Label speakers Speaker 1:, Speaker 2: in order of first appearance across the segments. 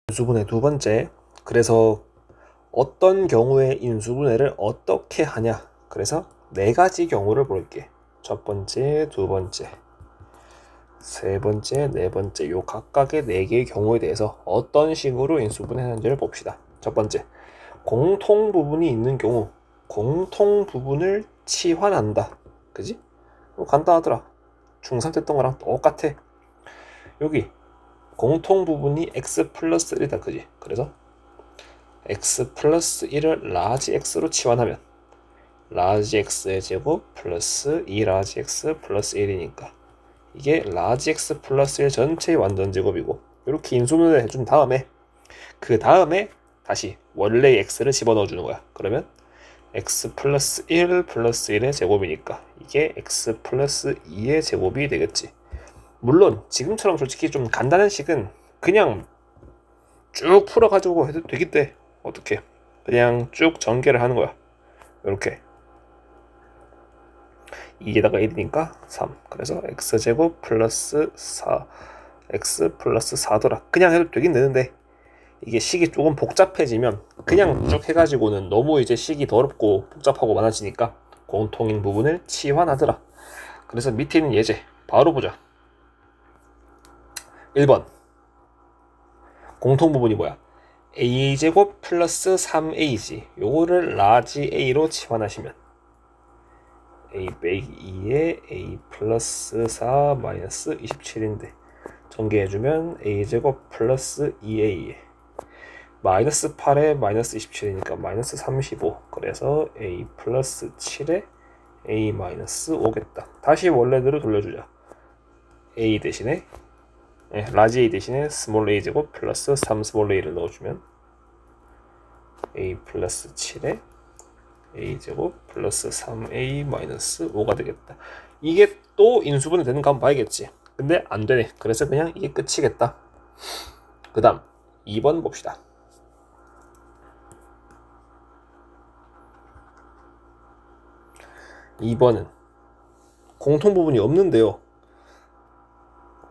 Speaker 1: 인수분해 두 번째. 그래서 어떤 경우에 인수분해를 어떻게 하냐. 그래서 네 가지 경우를 볼게. 첫 번째, 두 번째, 세 번째, 네 번째. 요 각각의 네 개의 경우에 대해서 어떤 식으로 인수분해하는지를 봅시다. 첫 번째, 공통 부분이 있는 경우 공통 부분을 치환한다. 그지? 간단하더라. 중3 때 했던 거랑 똑같아. 여기 공통 부분이 x 플러스 1이다. 그지? 그래서 x 플러스 1을 라지 x로 치환하면 라지 x의 제곱 플러스 2 라지 x 플러스 1이니까 이게 라지 x 플러스 1 전체의 완전 제곱이고, 이렇게 인수분해를 해준 다음에 그 다음에 다시 원래의 x를 집어넣어 주는 거야. 그러면 x 플러스 1 플러스 1의 제곱이니까 이게 x 플러스 2의 제곱이 되겠지. 물론 지금처럼 솔직히 좀 간단한 식은 그냥 쭉 풀어가지고 해도 되겠대. 어떻게 그냥 쭉 전개를 하는 거야. 이렇게 2에다가 1이니까 3. 그래서 x제곱 플러스 4 x 플러스 4더라. 그냥 해도 되긴 되는데 이게 식이 조금 복잡해지면 그냥 쭉 해가지고는 너무 이제 식이 더럽고 복잡하고 많아지니까 공통인 부분을 치환하더라. 그래서 밑에 있는 예제 바로 보자. 1번 공통 부분이 뭐야? a제곱 플러스 3a지. 요거를 라지 a로 치환하시면 a 빼기 2에 a 플러스 4 마이너스 27인데 전개해주면 a제곱 플러스 2a에 마이너스 8에 마이너스 27이니까 마이너스 35. 그래서 a 플러스 7에 a 마이너스 5겠다. 다시 원래대로 돌려주자. a 대신에 라지 a 대신에 스몰 a 제곱 플러스 3 스몰 a를 넣어주면 a 플러스 7에 a 제곱 플러스 3a 마이너스 5가 되겠다. 이게 또 인수분해 되는가 한번 봐야겠지. 근데 안 되네. 그래서 그냥 이게 끝이겠다. 그 다음 2번 봅시다. 2번은 공통 부분이 없는데요.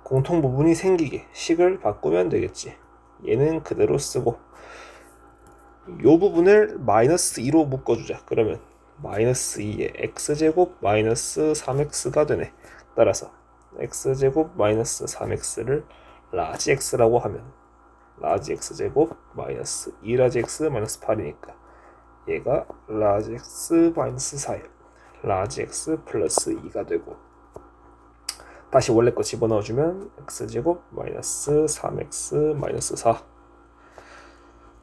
Speaker 1: 공통 부분이 생기게 식을 바꾸면 되겠지. 얘는 그대로 쓰고 요 부분을 마이너스 2로 묶어주자. 그러면 마이너스 2에 x제곱 마이너스 3x가 되네. 따라서 x제곱 마이너스 3x를 라지 x라고 하면 라지 x제곱 마이너스 2라지 x 마이너스 8이니까 얘가 라지 x 마이너스 4에 라지 x 플러스 2가 되고, 다시 원래 거 집어넣어주면 x제곱 마이너스 3x 마이너스 4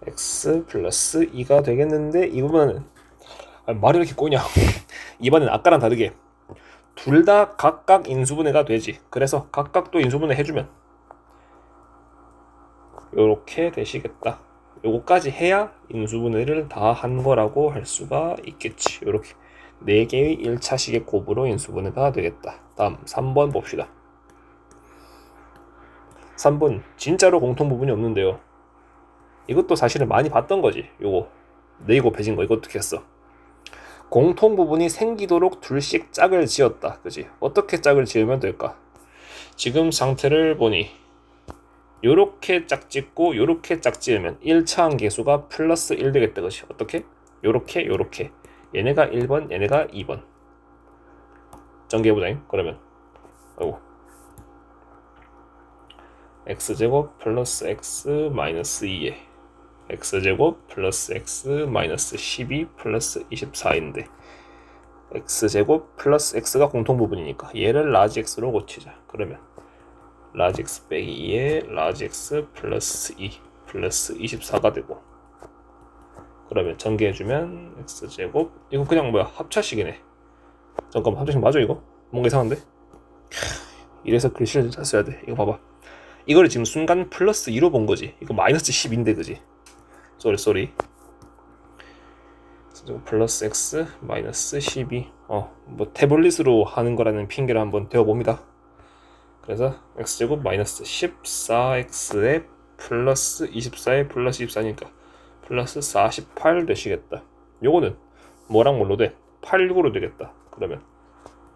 Speaker 1: x 플러스 2가 되겠는데, 이 부분은 말이 이렇게 꼬이냐. 이번엔 아까랑 다르게 둘 다 각각 인수분해가 되지. 그래서 각각 또 인수분해 해주면 요렇게 되시겠다. 요거까지 해야 인수분해를 다 한 거라고 할 수가 있겠지. 요렇게 4개의 1차식의 곱으로 인수분해가 되겠다. 다음 3번 봅시다. 3번 진짜로 공통 부분이 없는데요. 이것도 사실은 많이 봤던 거지. 요거 네 곱해진 거 이거 어떻게 했어? 공통 부분이 생기도록 둘씩 짝을 지었다. 그지? 어떻게 짝을 지으면 될까? 지금 상태를 보니 요렇게 짝 짓고 요렇게 짝 지으면 1차 함계수가 플러스 1 되겠다. 그지? 어떻게? 요렇게 요렇게 얘네가 1번 얘네가 2번 전개해보자. 그러면 x제곱 플러스 x 마이너스 2에 x제곱 플러스 x 마이너스 12 플러스 24인데 x제곱 플러스 x가 공통 부분이니까 얘를 라지 x로 고치자. 그러면 라지 x 빼기 2에 라지 x 플러스 2 플러스 24가 되고, 그러면 전개해주면 x제곱 이거 그냥 뭐야 합차식이네. 잠깐만 합차식 맞아? 이거? 뭔가 이상한데? 이래서 글씨를 잘 써야 돼. 이거 봐봐. 이거를 지금 순간 플러스 2로 본 거지. 이거 마이너스 10인데 그지? 쏘리 플러스 x 마이너스 12. 뭐 태블릿으로 하는 거라는 핑계를 한번 대어봅니다. 그래서 x제곱 마이너스 14x에 플러스 24에 플러스 24니까 플러스 48 되시겠다. 요거는 뭐랑 뭘로 돼? 86으로 되겠다. 그러면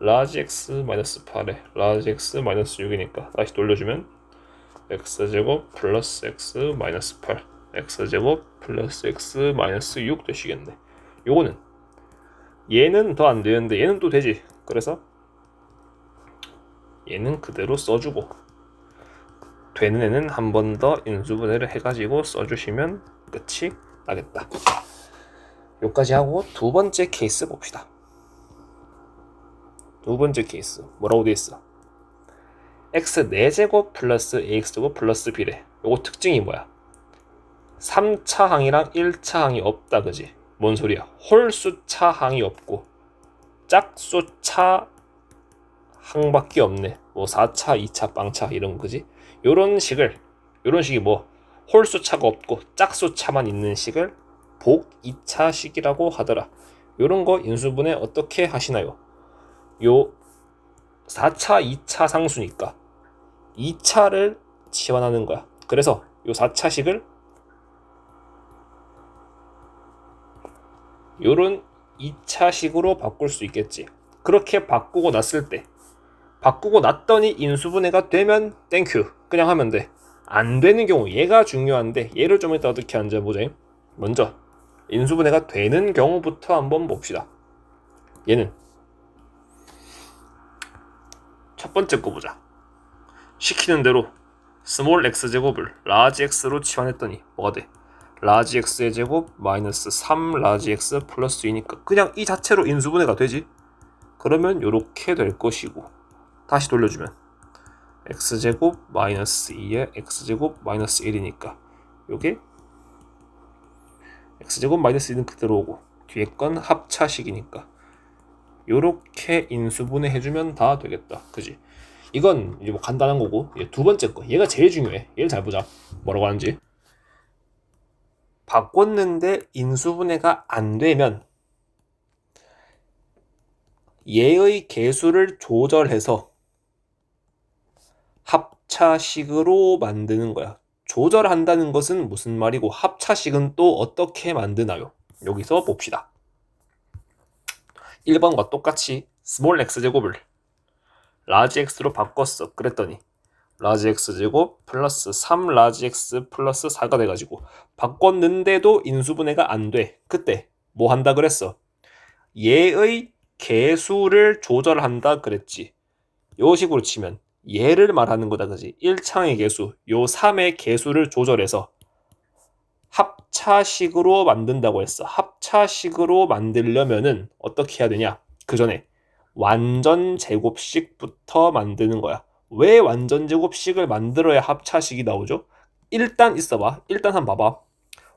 Speaker 1: 라지 x 마이너스 8에 라지 x 마이너스 6이니까 다시 돌려주면 x제곱 플러스 x 마이너스 8 x제곱 플러스 x 마이너스 6 되시겠네. 요거는 얘는 더 안 되는데 얘는 또 되지. 그래서 얘는 그대로 써주고 되는 애는 한 번 더 인수분해를 해가지고 써주시면 끝이 나겠다. 여기까지 하고 두 번째 케이스 봅시다. 두 번째 케이스 뭐라고 돼 있어? x 4제곱 플러스 ax제곱 플러스 b래. 요거 특징이 뭐야? 3차 항이랑 1차 항이 없다, 그지? 뭔 소리야? 홀수차 항이 없고 짝수차 항밖에 없네. 뭐 4차, 2차, 빵차 이런 거, 그지? 요런 식이 뭐 홀수차가 없고 짝수차만 있는 식을 복 2차식이라고 하더라. 요런 거 인수분해 어떻게 하시나요? 요 4차, 2차 상수니까 2차를 치환하는 거야. 그래서 요 4차식을 요런 2차식으로 바꿀 수 있겠지. 그렇게 바꾸고 났더니 인수분해가 되면 땡큐 그냥 하면 돼. 안 되는 경우 얘가 중요한데 얘를 좀 이따 어떻게 하는지 보자. 먼저 인수분해가 되는 경우부터 한번 봅시다. 얘는 첫 번째 거 보자. 시키는 대로 스몰 x제곱을 라지 x로 치환했더니 뭐가 돼? 라지 x의 제곱 마이너스 3 라지 x 플러스 2니까 그냥 이 자체로 인수분해가 되지. 그러면 요렇게 될 것이고 다시 돌려주면 x제곱 마이너스 2에 x제곱 마이너스 1이니까 요게 x제곱 마이너스 1은 그대로 오고 뒤에 건 합차식이니까 요렇게 인수분해 해주면 다 되겠다. 그지? 이건 이제 뭐 간단한 거고 두 번째 거 얘가 제일 중요해. 얘를 잘 보자. 뭐라고 하는지. 바꿨는데 인수분해가 안 되면 얘의 개수를 조절해서 합차식으로 만드는 거야. 조절한다는 것은 무슨 말이고 합차식은 또 어떻게 만드나요? 여기서 봅시다. 1번과 똑같이 스몰 x제곱을 라지 x로 바꿨어. 그랬더니 라지 x제곱 플러스 3 라지 x 플러스 4가 돼가지고 바꿨는데도 인수분해가 안 돼. 그때 뭐 한다 그랬어? 얘의 개수를 조절한다 그랬지. 요 식으로 치면 얘를 말하는 거다, 그지? 1창의 개수, 요 3의 개수를 조절해서 합차식으로 만든다고 했어. 합차식으로 만들려면은 어떻게 해야 되냐? 그 전에 완전 제곱식부터 만드는 거야. 왜 완전 제곱식을 만들어야 합차식이 나오죠? 일단 있어봐. 일단 한번 봐봐.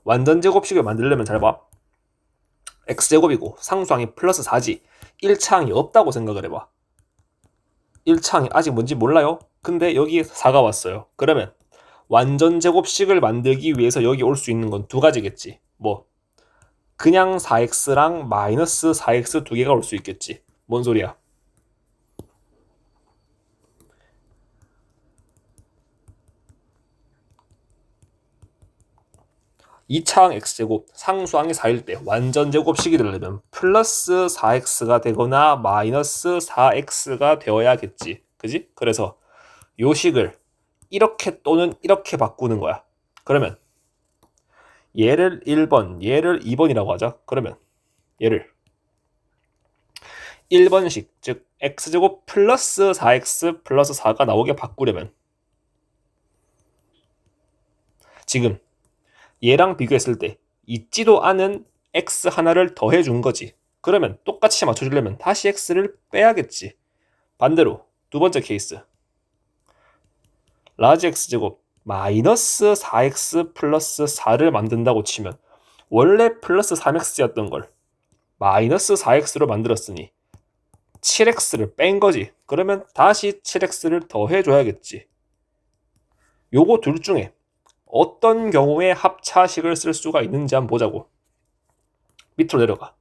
Speaker 1: 완전 제곱식을 만들려면 잘 봐. x제곱이고 상수항이 플러스 4지. 1차항이 없다고 생각을 해봐. 1차항이 아직 뭔지 몰라요? 근데 여기 4가 왔어요. 그러면 완전 제곱식을 만들기 위해서 여기 올 수 있는 건 두 가지겠지. 뭐 그냥 4x랑 마이너스 4x 두 개가 올 수 있겠지. 뭔 소리야? 2차항 x제곱 상수항이 4일 때 완전 제곱식이 되려면 플러스 4x가 되거나 마이너스 4x가 되어야겠지. 그지? 그래서 요 식을 이렇게 또는 이렇게 바꾸는 거야. 그러면 얘를 1번, 얘를 2번이라고 하자. 그러면 얘를 1번식, 즉 x제곱 플러스 4x 플러스 4가 나오게 바꾸려면 지금 얘랑 비교했을 때 있지도 않은 x 하나를 더해준 거지. 그러면 똑같이 맞춰주려면 다시 x를 빼야겠지. 반대로 두 번째 케이스 라지 x제곱 마이너스 4x 플러스 4를 만든다고 치면 원래 플러스 3x였던 걸 마이너스 4x로 만들었으니 7x를 뺀 거지. 그러면 다시 7x를 더해줘야겠지. 요거 둘 중에 어떤 경우에 합차식을 쓸 수가 있는지 한번 보자고. 밑으로 내려가.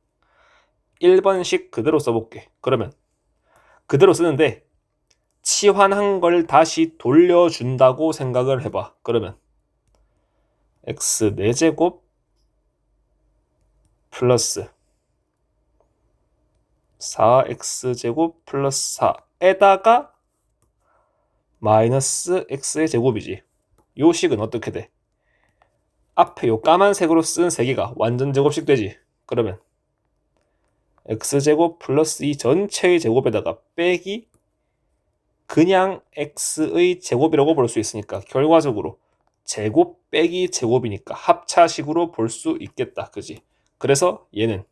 Speaker 1: 1번식 그대로 써볼게. 그러면 그대로 쓰는데 치환한 걸 다시 돌려준다고 생각을 해봐. 그러면 x 4제곱 플러스 4x제곱 플러스 4에다가 마이너스 x의 제곱이지. 요 식은 어떻게 돼? 앞에 요 까만색으로 쓴 3개가 완전 제곱씩 되지. 그러면 x제곱 플러스 이 전체의 제곱에다가 빼기 그냥 x의 제곱이라고 볼 수 있으니까 결과적으로 제곱 빼기 제곱이니까 합차식으로 볼 수 있겠다. 그지? 그래서 얘는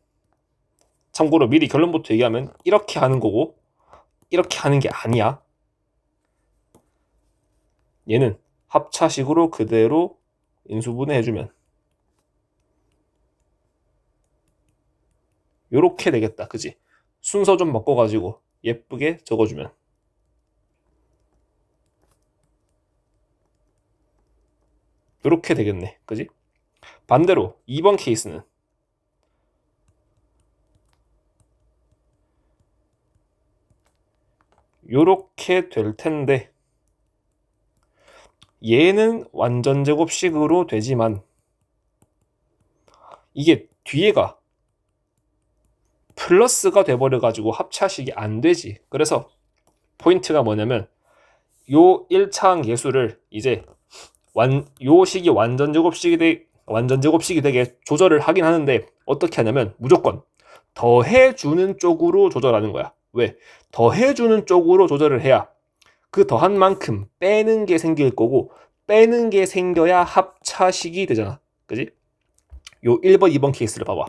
Speaker 1: 참고로 미리 결론부터 얘기하면 이렇게 하는 거고 이렇게 하는 게 아니야. 얘는 합차식으로 그대로 인수분해 해주면 요렇게 되겠다. 그지? 순서 좀 바꿔가지고 예쁘게 적어주면 요렇게 되겠네. 그지? 반대로 2번 케이스는 요렇게 될 텐데 얘는 완전 제곱식으로 되지만 이게 뒤에가 플러스가 돼버려가지고 합차식이 안 되지. 그래서 포인트가 뭐냐면 요 1차항 계수를 이제 요 식이 완전 제곱식이 되게 조절을 하긴 하는데 어떻게 하냐면 무조건 더해주는 쪽으로 조절하는 거야. 왜? 더해주는 쪽으로 조절을 해야 그 더한 만큼 빼는 게 생길 거고 빼는 게 생겨야 합차식이 되잖아. 그지? 요 1번, 2번 케이스를 봐봐.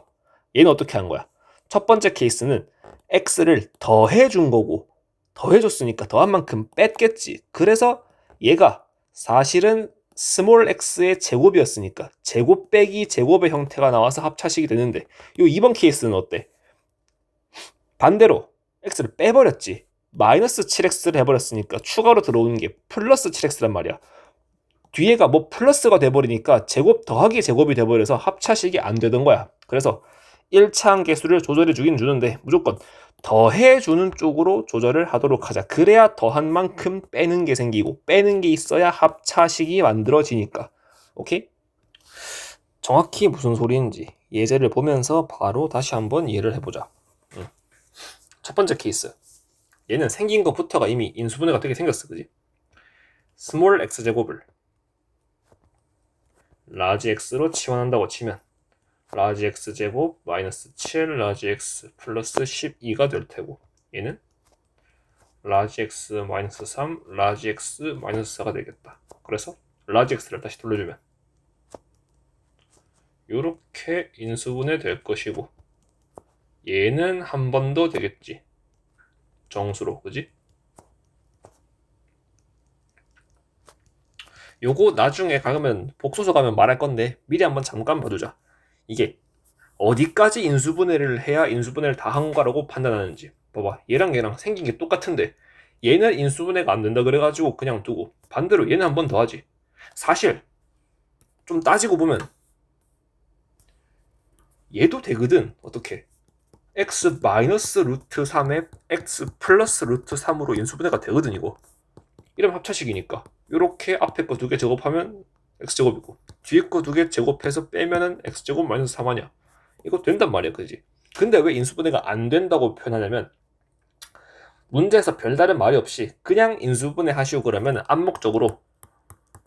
Speaker 1: 얘는 어떻게 한 거야? 첫 번째 케이스는 x를 더해준 거고 더해줬으니까 더한 만큼 뺐겠지. 그래서 얘가 사실은 스몰 x의 제곱이었으니까 제곱 빼기 제곱의 형태가 나와서 합차식이 되는데 요 2번 케이스는 어때? 반대로 x를 빼버렸지. 마이너스 7x를 해버렸으니까 추가로 들어오는 게 플러스 7x란 말이야. 뒤에가 뭐 플러스가 돼버리니까 제곱 더하기 제곱이 돼버려서 합차식이 안 되던 거야. 그래서 1차항 계수를 조절해 주긴 주는데 무조건 더해주는 쪽으로 조절을 하도록 하자. 그래야 더한 만큼 빼는 게 생기고 빼는 게 있어야 합차식이 만들어지니까. 오케이? 정확히 무슨 소리인지 예제를 보면서 바로 다시 한번 이해를 해보자. 첫 번째 케이스. 얘는 생긴 것부터가 이미 인수분해가 되게 생겼어. 그지? 스몰 x제곱을 라지 x로 치환한다고 치면 라지 x제곱 마이너스 7 라지 x 플러스 12가 될 테고 얘는 라지 x 마이너스 3 라지 x 마이너스 4가 되겠다. 그래서 라지 x를 다시 돌려주면 이렇게 인수분해 될 것이고 얘는 한 번 더 되겠지. 정수로. 그지? 요거 나중에 가면 복소서 가면 말할 건데 미리 한번 잠깐 봐두자. 이게 어디까지 인수분해를 해야 인수분해를 다 한 거라고 판단하는지. 봐봐, 얘랑 얘랑 생긴 게 똑같은데 얘는 인수분해가 안 된다 그래가지고 그냥 두고 반대로 얘는 한 번 더 하지. 사실 좀 따지고 보면 얘도 되거든. 어떻게? x 마이너스 루트 3에 x 플러스 루트 3으로 인수분해가 되거든. 이거 이러면 합차식이니까 요렇게 앞에 거 2개 제곱하면 x제곱이고 뒤에 거 2개 제곱해서 빼면은 x제곱 마이너스 3 아냐. 이거 된단 말이야. 그지? 근데 왜 인수분해가 안 된다고 표현하냐면 문제에서 별다른 말이 없이 그냥 인수분해 하시고 그러면 암묵적으로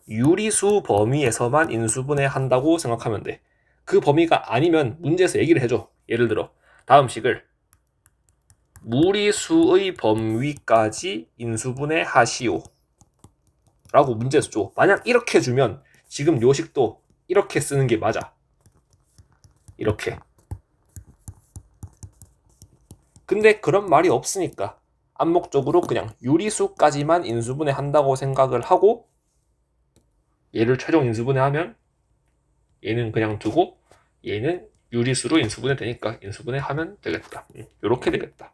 Speaker 1: 유리수 범위에서만 인수분해 한다고 생각하면 돼. 그 범위가 아니면 문제에서 얘기를 해줘. 예를 들어 다음 식을 무리수의 범위까지 인수분해 하시오 라고 문제에서 줘. 만약 이렇게 주면 지금 요 식도 이렇게 쓰는 게 맞아. 이렇게. 근데 그런 말이 없으니까 암묵적으로 그냥 유리수까지만 인수분해 한다고 생각을 하고 얘를 최종 인수분해하면 얘는 그냥 두고 얘는 유리수로 인수분해 되니까 인수분해 하면 되겠다. 이렇게 되겠다.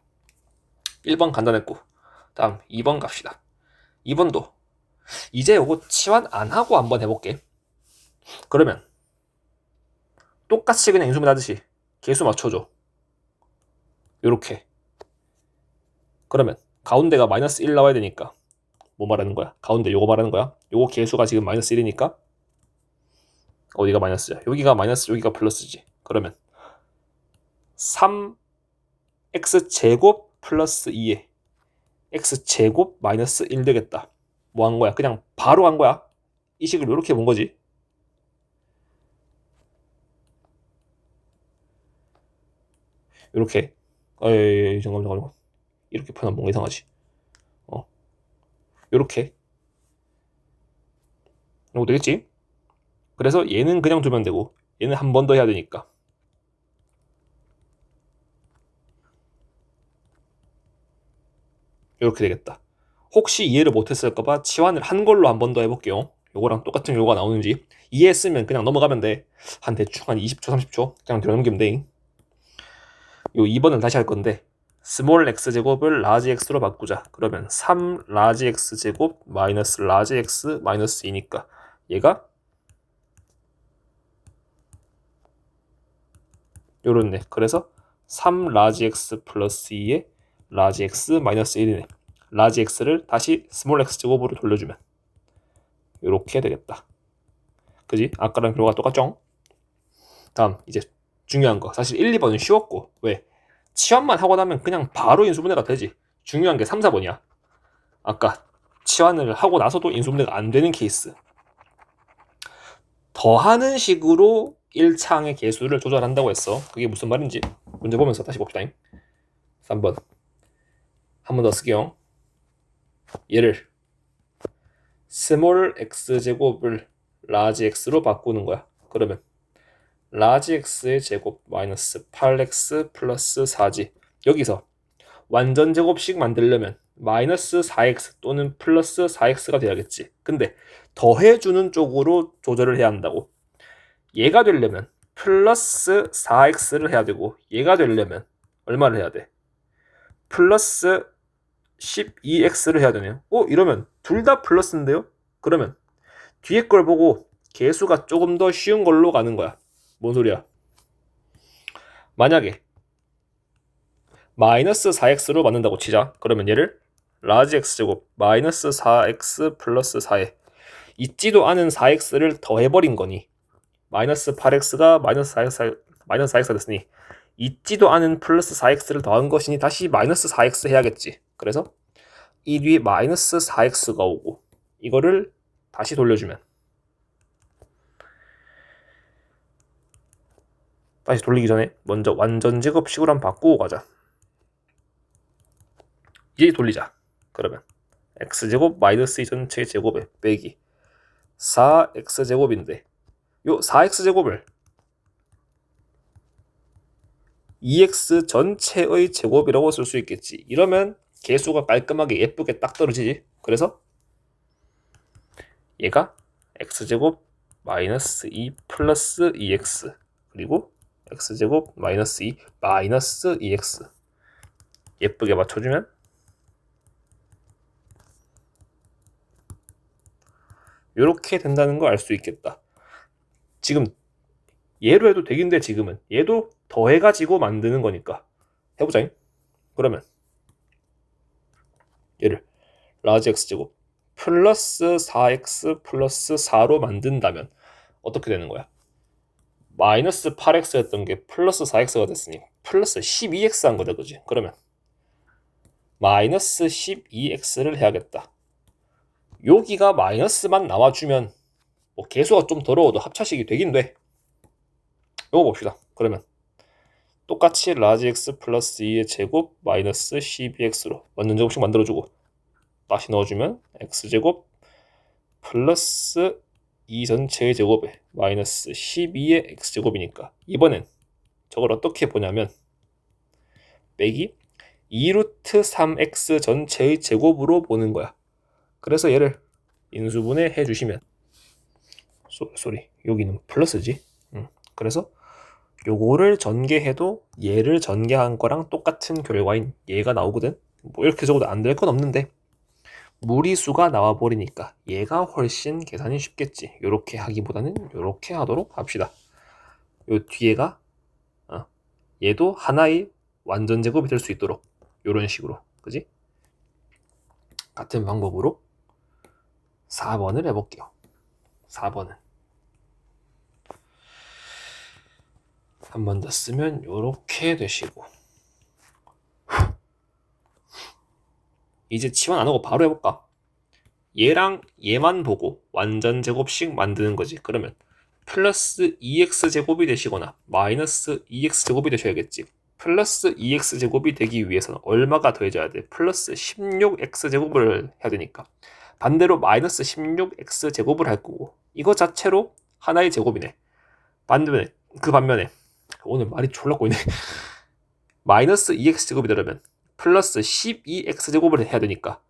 Speaker 1: 1번 간단했고 다음 2번 갑시다. 2번도 이제 요거 치환 안 하고 한번 해볼게. 그러면 똑같이 그냥 인수분해 하듯이 개수 맞춰줘. 요렇게. 그러면 가운데가 마이너스 1 나와야 되니까 뭐 말하는 거야? 가운데 요거 말하는 거야? 요거 개수가 지금 마이너스 1이니까 어디가 마이너스야? 여기가 마이너스 여기가 플러스지. 그러면 3x제곱 플러스 2에 x제곱 마이너스 1 되겠다. 뭐 한 거야? 그냥 바로 한 거야. 이 식을 이렇게 본 거지. 이렇게. 에이, 잠깐만. 이렇게 표현하면 뭔가 이상하지. 이렇게. 이거 되겠지? 그래서 얘는 그냥 두면 되고 얘는 한 번 더 해야 되니까 이렇게 되겠다. 혹시 이해를 못했을까봐 치환을 한 걸로 한 번 더 해볼게요. 요거랑 똑같은 결과가 나오는지 이해했으면 그냥 넘어가면 돼. 한 대충 한 20초 30초 그냥 들어넘기면 돼. 요 2번을 다시 할 건데 스몰 x제곱을 라지 x로 바꾸자. 그러면 3 라지 x제곱 마이너스 라지 x 마이너스 2니까 얘가 요렇네. 그래서 3 라지 x 플러스 2에 라지 x 마이너스 1이네. 라지 x를 다시 스몰 x 제곱으로 돌려주면 요렇게 되겠다. 그지? 아까랑 결과가 똑같죠? 다음 이제 중요한 거. 사실 1, 2번은 쉬웠고 왜? 치환만 하고 나면 그냥 바로 인수분해가 되지. 중요한 게 3, 4번이야. 아까 치환을 하고 나서도 인수분해가 안 되는 케이스. 더하는 식으로 1창의 개수를 조절한다고 했어. 그게 무슨 말인지 문제 보면서 다시 봅시다. 3번 한 번 더 쓸게요. 얘를 스몰 x제곱을 라지 x로 바꾸는 거야. 그러면 라지 x의 제곱 마이너스 8x 플러스 4지. 여기서 완전 제곱식 만들려면 마이너스 4x 또는 플러스 4x가 돼야겠지. 근데 더해주는 쪽으로 조절을 해야 한다고. 얘가 되려면 플러스 4x를 해야 되고 얘가 되려면 얼마를 해야 돼? 플러스 12x를 해야 되네요. 이러면 둘 다 플러스인데요? 그러면 뒤에 걸 보고 개수가 조금 더 쉬운 걸로 가는 거야. 뭔 소리야? 만약에 마이너스 4x로 만든다고 치자. 그러면 얘를 라지 x제곱 마이너스 4x 플러스 4에 있지도 않은 4x를 더해버린 거니 마이너스 8x가 마이너스 4x가 됐으니 있지도 않은 플러스 4x를 더한 것이니 다시 마이너스 4x 해야겠지. 그래서 이 뒤에 마이너스 4x가 오고 이거를 다시 돌려주면 다시 돌리기 전에 먼저 완전 제곱식으로 한번 바꾸고 가자. 이제 돌리자. 그러면 x제곱 마이너스 2 전체 제곱에 빼기 4x제곱인데 요 4x제곱을 2x 전체의 제곱이라고 쓸 수 있겠지. 이러면 개수가 깔끔하게 예쁘게 딱 떨어지지. 그래서 얘가 x제곱 마이너스 2 플러스 2x 그리고 x제곱 마이너스 2 마이너스 2x 예쁘게 맞춰주면 이렇게 된다는 거 알 수 있겠다. 지금 얘로 해도 되긴데 지금은 얘도 더해가지고 만드는 거니까 해보자. 그러면 얘를 라지 x제곱 플러스 4x 플러스 4로 만든다면 어떻게 되는 거야? 마이너스 8x였던 게 플러스 4x가 됐으니 플러스 12x 한 거다. 그지? 그러면 마이너스 12x를 해야겠다. 여기가 마이너스만 나와주면 뭐 개수가 좀 더러워도 합차식이 되긴 돼. 이거 봅시다. 그러면 똑같이 라지 x 플러스 2의 제곱 마이너스 12x로 완전 제곱식 만들어주고 다시 넣어주면 x제곱 플러스 2 전체의 제곱에 마이너스 12의 x제곱이니까 이번엔 저걸 어떻게 보냐면 빼기 2루트 3x 전체의 제곱으로 보는 거야. 그래서 얘를 인수분해 해주시면 여기는 플러스지. 그래서 요거를 전개해도 얘를 전개한 거랑 똑같은 결과인 얘가 나오거든. 뭐 이렇게 적어도 안 될 건 없는데 무리수가 나와버리니까 얘가 훨씬 계산이 쉽겠지. 요렇게 하기보다는 요렇게 하도록 합시다. 요 뒤에가 얘도 하나의 완전 제곱이 될 수 있도록 요런 식으로, 그지? 같은 방법으로 4번을 해볼게요. 4번은 한 번 더 쓰면 요렇게 되시고 이제 치환 안 하고 바로 해볼까? 얘랑 얘만 보고 완전 제곱식 만드는 거지. 그러면 플러스 2x제곱이 되시거나 마이너스 2x제곱이 되셔야겠지. 플러스 2x제곱이 되기 위해서는 얼마가 더해져야 돼? 플러스 16x제곱을 해야 되니까. 반대로 마이너스 16x제곱을 할 거고, 이거 자체로 하나의 제곱이네. 반면에 오늘 말이 졸라 꼬이네. 마이너스 2x제곱이 되려면 플러스 12x제곱을 해야 되니까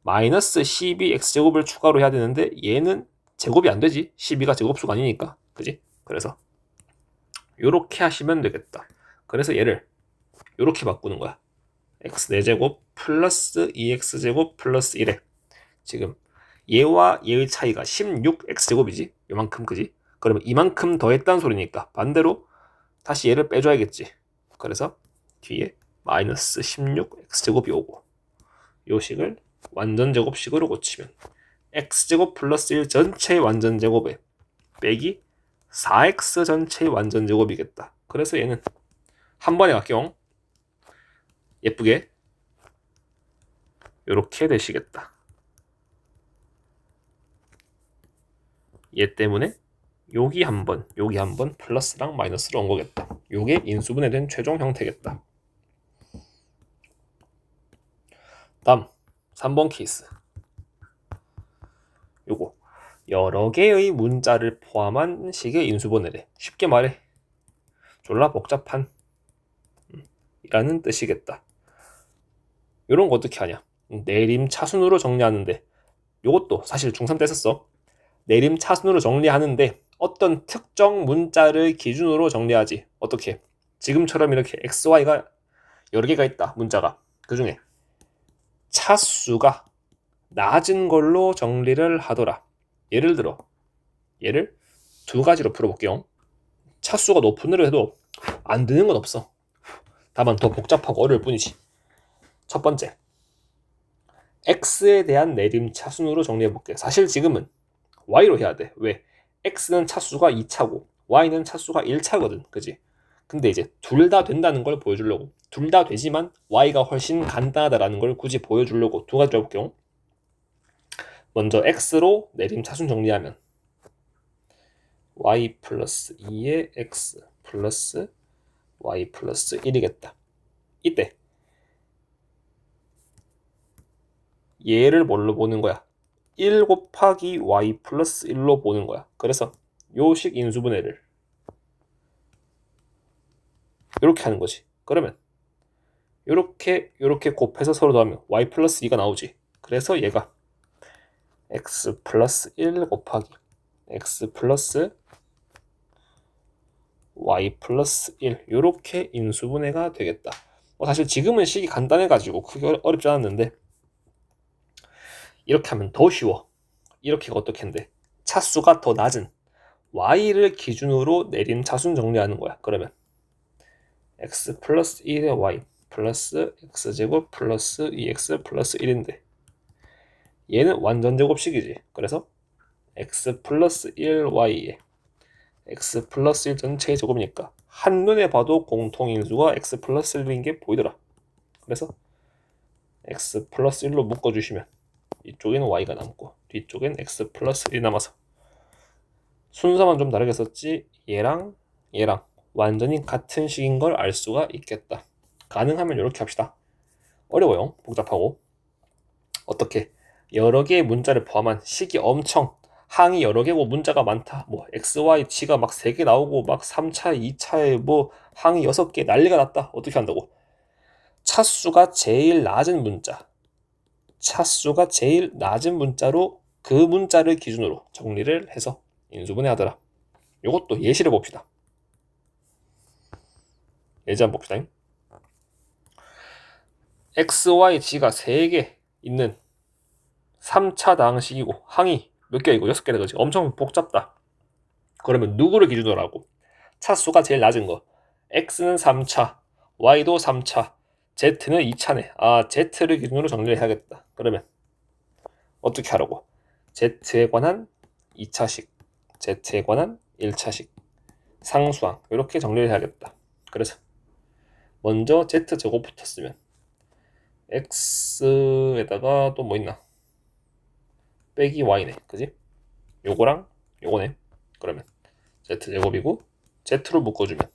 Speaker 1: 마이너스 12x제곱을 추가로 해야 되는데 얘는 제곱이 안 되지. 12가 제곱수가 아니니까. 그지? 그래서 요렇게 하시면 되겠다. 그래서 얘를 요렇게 바꾸는 거야. x 4제곱 플러스 2x제곱 플러스 1에 지금 얘와 얘의 차이가 16x제곱이지. 요만큼. 그지? 그러면 이만큼 더했다는 소리니까 반대로 다시 얘를 빼줘야겠지. 그래서 뒤에 마이너스 16x제곱이 오고 요 식을 완전제곱식으로 고치면 x제곱 플러스 1 전체의 완전제곱에 빼기 4x 전체의 완전제곱이겠다. 그래서 얘는 한 번에 갈게요. 예쁘게 요렇게 되시겠다. 얘 때문에 여기 한 번 플러스랑 마이너스로 온 거겠다. 요게 인수분해된 최종 형태겠다. 다음 3번 케이스. 요거 여러 개의 문자를 포함한 식의 인수분해래. 쉽게 말해 졸라 복잡한 이라는 뜻이겠다. 요런 거 어떻게 하냐? 내림 차순으로 정리하는데 요것도 사실 중3 때 썼어. 내림 차순으로 정리하는데 어떤 특정 문자를 기준으로 정리하지. 어떻게? 지금처럼 이렇게 x, y가 여러 개가 있다. 문자가. 그 중에 차수가 낮은 걸로 정리를 하더라. 예를 들어 얘를 두 가지로 풀어볼게요. 차수가 높은 애로 해도 안 되는 건 없어. 다만 더 복잡하고 어려울 뿐이지. 첫 번째, x에 대한 내림 차순으로 정리해볼게. 사실 지금은 y로 해야 돼. 왜? x는 차수가 2차고 y는 차수가 1차거든. 그지? 근데 이제 둘 다 된다는 걸 보여주려고, 둘 다 되지만 y가 훨씬 간단하다라는 걸 굳이 보여주려고 두 가지로 해볼게요. 먼저 x로 내림 차순 정리하면 y 플러스 2의 x 플러스 y 플러스 1이겠다. 이때 얘를 뭘로 보는 거야? 1 곱하기 y 플러스 1로 보는 거야. 그래서 요식 인수분해를 이렇게 하는 거지. 그러면 요렇게 곱해서 서로 더하면 y 플러스 2가 나오지. 그래서 얘가 x 플러스 1 곱하기 x 플러스 y 플러스 1 요렇게 인수분해가 되겠다. 사실 지금은 식이 간단해가지고 크게 어렵지 않았는데 이렇게 하면 더 쉬워. 이렇게가 어떻게 했는데 차수가 더 낮은 y를 기준으로 내림 차순 정리하는 거야. 그러면 x 플러스 1의 y 플러스 x제곱 플러스 2x 플러스 1인데 얘는 완전 제곱식이지. 그래서 x 플러스 1y에 x 플러스 1 전체의 제곱이니까 한눈에 봐도 공통인수가 x 플러스 1인 게 보이더라. 그래서 x 플러스 1로 묶어주시면 이쪽에는 y가 남고 뒤쪽엔 x 플러스 1이 남아서 순서만 좀 다르게 썼지 얘랑 완전히 같은 식인 걸 알 수가 있겠다. 가능하면 이렇게 합시다. 어려워요. 복잡하고. 어떻게? 여러 개의 문자를 포함한 식이 엄청 항이 여러 개고 문자가 많다. 뭐 x, y, g가 막 3개 나오고 막 3차, 2차에 뭐 항이 6개 난리가 났다. 어떻게 한다고? 차수가 제일 낮은 문자. 차수가 제일 낮은 문자로 그 문자를 기준으로 정리를 해서 인수분해하더라. 이것도 예시를 봅시다. 예제 한번 봅시다. x, y, g가 3개 있는 3차 다항식이고 항이 몇 개이고 6개다. 그지? 엄청 복잡다. 그러면 누구를 기준으로 하고? 차수가 제일 낮은 거. x는 3차, y도 3차, z는 2차네. z를 기준으로 정리를 해야겠다. 그러면 어떻게 하라고? z에 관한 2차식, z에 관한 1차식, 상수항 이렇게 정리를 해야겠다. 그래서 먼저 z제곱부터 쓰면 x에다가 또 뭐 있나? 빼기 y네. 그지? 요거랑 요거네. 그러면 z제곱이고 z로 묶어주면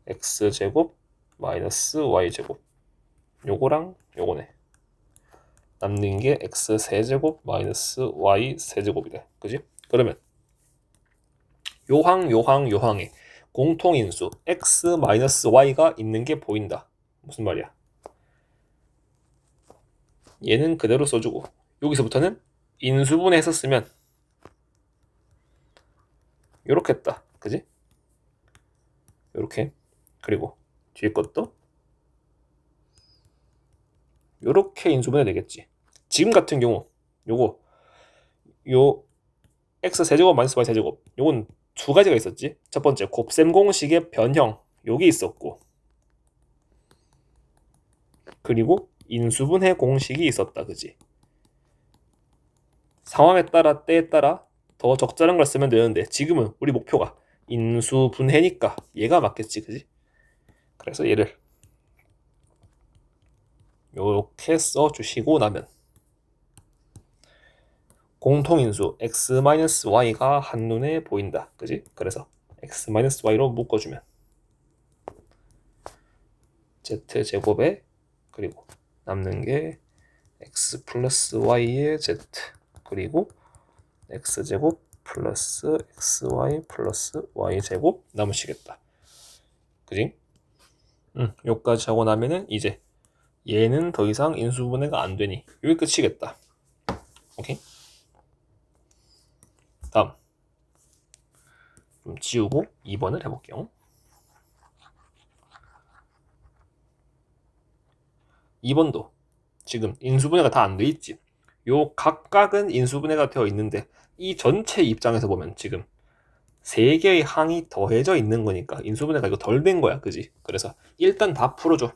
Speaker 1: x제곱 마이너스 y제곱 요거랑 요거네. 남는 게 x 세제곱 마이너스 y 세제곱이다. 그지? 그러면 요항에 공통인수 x 마이너스 y가 있는 게 보인다. 무슨 말이야? 얘는 그대로 써주고 여기서부터는 인수분해 했었으면 요렇게 했다. 그지? 요렇게. 그리고 뒤에 것도 요렇게 인수분해 되겠지. 지금 같은 경우 요거 요 x 세제곱 마이너스 y 세제곱 요건 두 가지가 있었지. 첫 번째 곱셈 공식의 변형 요게 있었고 그리고 인수분해 공식이 있었다. 그지? 상황에 따라 때에 따라 더 적절한 걸 쓰면 되는데 지금은 우리 목표가 인수분해니까 얘가 맞겠지. 그지? 그래서 얘를 요렇게 써주시고 나면 공통인수 x-y가 한눈에 보인다. 그지? 그래서 x-y로 묶어주면 z제곱에 그리고 남는 게 x 플러스 y의 z 그리고 x제곱 플러스 xy 플러스 y제곱 남으시겠다. 그지? 여기까지 하고 나면은 이제 얘는 더 이상 인수분해가 안 되니 여기 끝이겠다. 오케이? 다음 좀 지우고 2번을 해볼게요. 2번도 지금 인수분해가 다 안 돼 있지. 요 각각은 인수분해가 되어 있는데 이 전체 입장에서 보면 지금 3개의 항이 더해져 있는 거니까 인수분해가 이거 덜 된 거야. 그지? 그래서 일단 다 풀어줘.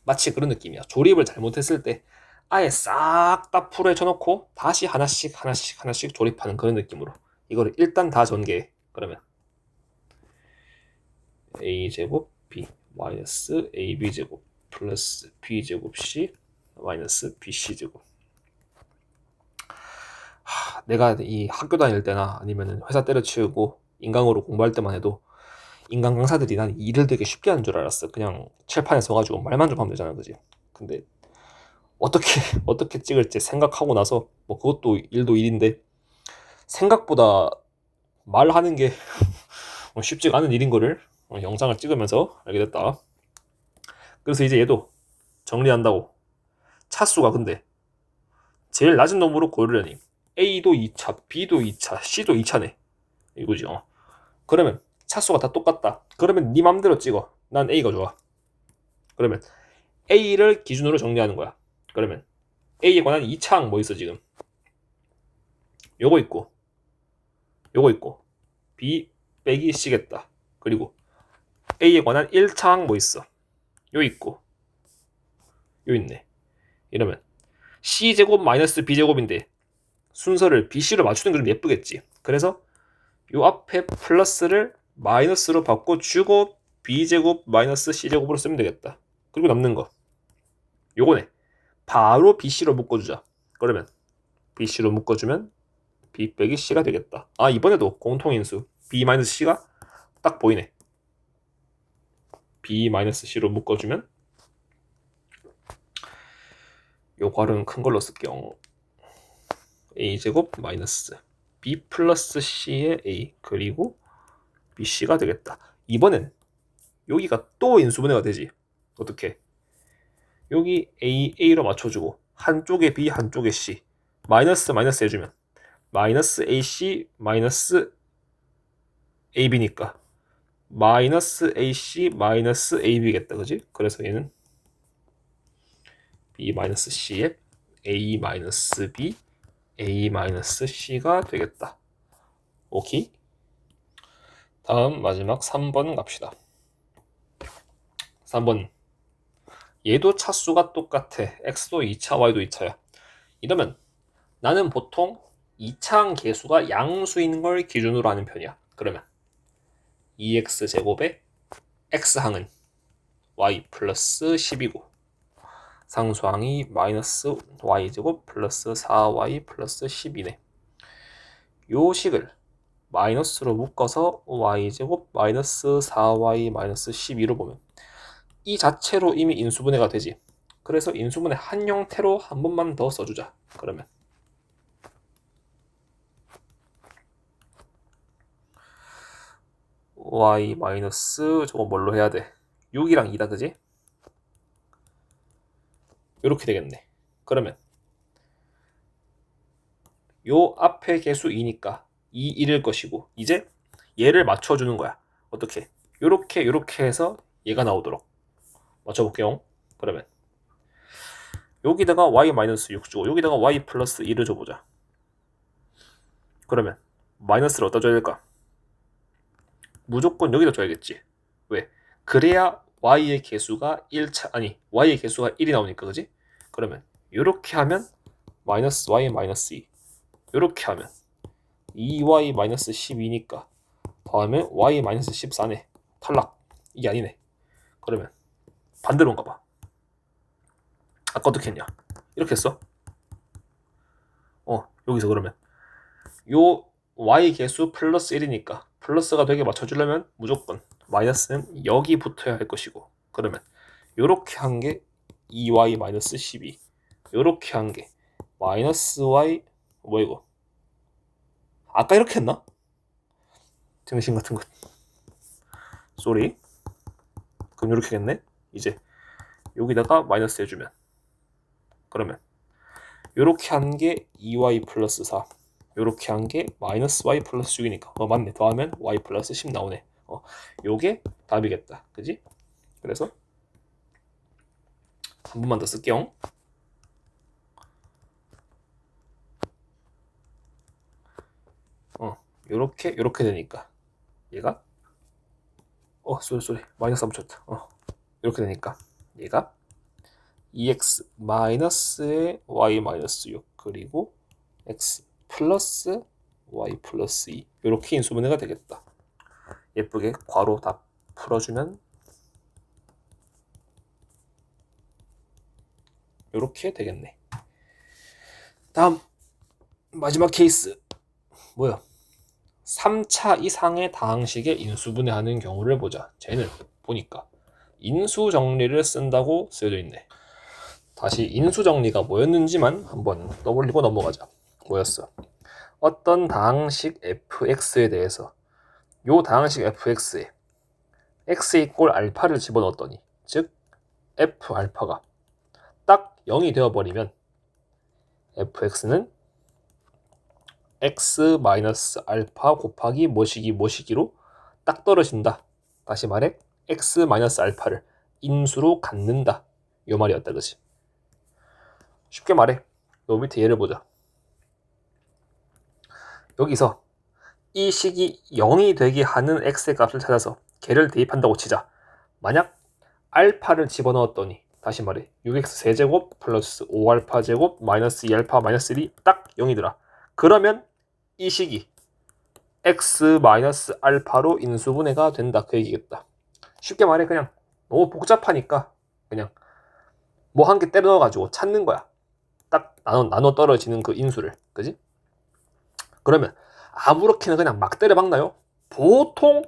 Speaker 1: 마치 그런 느낌이야. 조립을 잘못했을 때 아예 싹 다 풀어져 놓고 다시 하나씩 조립하는 그런 느낌으로 이거를 일단 다 전개해. 그러면 a제곱 b 마이너스 ab제곱 플러스 b제곱 c 마이너스 bc제곱. 내가 이 학교 다닐 때나 아니면 회사 때려치우고 인강으로 공부할 때만 해도 인강 강사들이 난 일을 되게 쉽게 하는 줄 알았어. 그냥 칠판에 써가지고 말만 좀 하면 되잖아. 그지? 근데 어떻게 어떻게 찍을지 생각하고 나서 뭐 그것도 일도 일인데 생각보다 말하는 게 쉽지가 않은 일인 거를 영상을 찍으면서 알게 됐다. 그래서 이제 얘도 정리한다고 차수가 근데 제일 낮은 놈으로 고르려니 A도 2차, B도 2차, C도 2차네. 이거지. 그러면 차수가 다 똑같다. 그러면 네 맘대로 찍어. 난 A가 좋아. 그러면 A를 기준으로 정리하는 거야. 그러면 A에 관한 2차항 뭐 있어 지금? 요거 있고 요거 있고 B 빼기 C겠다. 그리고 A에 관한 1차항 뭐 있어? 요 있고 요 있네. 이러면 C제곱 마이너스 B제곱인데 순서를 BC로 맞추는 게 좀 예쁘겠지. 그래서 요 앞에 플러스를 마이너스로 바꿔주고 B제곱 마이너스 C제곱으로 쓰면 되겠다. 그리고 남는 거 요거네. 바로 BC로 묶어주자. 그러면 BC로 묶어주면 B 빼기 C가 되겠다. 아 이번에도 공통인수 B-C가 딱 보이네. B-C로 묶어주면 요 괄호는 큰 걸로 쓸게요. A제곱 마이너스 B 플러스 C의 A 그리고 BC가 되겠다. 이번엔 여기가 또 인수분해가 되지. 어떻게? 여기 A로 맞춰주고 한쪽에 B 한쪽에 C 마이너스 해주면 마이너스 AC 마이너스 AB니까 마이너스 AC 마이너스 AB겠다. 그지? 그래서 얘는 B 마이너스 C에 A 마이너스 B A 마이너스 C가 되겠다. 오케이? 다음 마지막 3번 갑시다. 3번 얘도 차수가 똑같아. X도 2차, Y도 2차야. 이러면 나는 보통 2차항 계수가 양수인 걸 기준으로 하는 편이야. 그러면 2x제곱에 x항은 y 플러스 10이고 상수항이 마이너스 y제곱 플러스 4y 플러스 10이네. 요 식을 마이너스로 묶어서 y제곱 마이너스 4y 마이너스 12로 보면 이 자체로 이미 인수분해가 되지. 그래서 인수분해 한 형태로 한 번만 더 써주자. 그러면 y 마이너스 저거 뭘로 해야 돼? 6이랑 2다, 그지? 요렇게 되겠네. 그러면 요 앞에 개수 2니까 2, 1일 것이고, 이제 얘를 맞춰주는 거야. 어떻게? 요렇게 해서 얘가 나오도록 맞춰볼게요. 그러면 여기다가 y-6 주고 여기다가 y 플러스 1을 줘보자. 그러면 마이너스를 어디다 줘야 될까? 무조건 여기다 줘야겠지. 왜? 그래야 y의 개수가 y의 개수가 1이 나오니까, 그지? 그러면 요렇게 하면 마이너스 y 마이너스 2, 요렇게 하면 2y 마이너스 12니까 더하면 y 마이너스 14네. 탈락. 이게 아니네. 그러면 반대로인가 봐. 아까 어떻게 했냐? 이렇게 했어. 여기서 그러면 요 y 개수 플러스 1이니까 플러스가 되게 맞춰주려면 무조건 마이너스는 여기 붙어야 할 것이고, 그러면 요렇게 한 게 2y 마이너스 12, 요렇게 한 게 마이너스 y, 뭐 이거 아까 이렇게 했나? 등신 같은 것. 쏘리. 그럼 요렇게 했네. 이제 여기다가 마이너스 해주면, 그러면 요렇게 한 게 2y 플러스 4, 요렇게 한 게 마이너스 y 플러스 6이니까 맞네. 더하면 y 플러스 10 나오네. 요게 답이겠다. 그지? 그래서 한 번만 더 쓸게요. 요렇게 되니까 얘가 쏘리 마이너스 안 붙였다. 요렇게 되니까 얘가 2x 마이너스의 y 마이너스 6 그리고 x 플러스 y 플러스 2 요렇게 인수분해가 되겠다. 예쁘게 괄호 다 풀어주면 요렇게 되겠네. 다음 마지막 케이스 뭐야? 3차 이상의 다항식의 인수분해하는 경우를 보자. 쟤는 보니까 인수정리를 쓴다고 쓰여져 있네. 다시 인수정리가 뭐였는지만 한번 떠올리고 넘어가자. 뭐였어? 어떤 다항식 fx에 대해서 요 다항식 fx에 x 이꼴 알파를 집어넣었더니, 즉 f 알파가 딱 0이 되어버리면 fx는 x 마이너스 알파 곱하기 뭐시기로 딱 떨어진다. 다시 말해 x 마이너스 알파를 인수로 갖는다. 요 말이었다, 그치? 쉽게 말해 요 밑에 예를 보자. 여기서 이 식이 0이 되게 하는 x의 값을 찾아서 걔를 대입한다고 치자. 만약 알파를 집어넣었더니, 다시 말해 6x 세제곱 플러스 5알파 제곱 마이너스 2알파 마이너스 1이 딱 0이더라. 그러면 이 식이 x 마이너스 알파로 인수분해가 된다, 그 얘기겠다. 쉽게 말해 그냥 너무 복잡하니까 그냥 뭐 한 개 때려 넣어가지고 찾는 거야. 딱 나눠 떨어지는 그 인수를, 그지? 그러면 아무렇게나 그냥 막 때려 박나요? 보통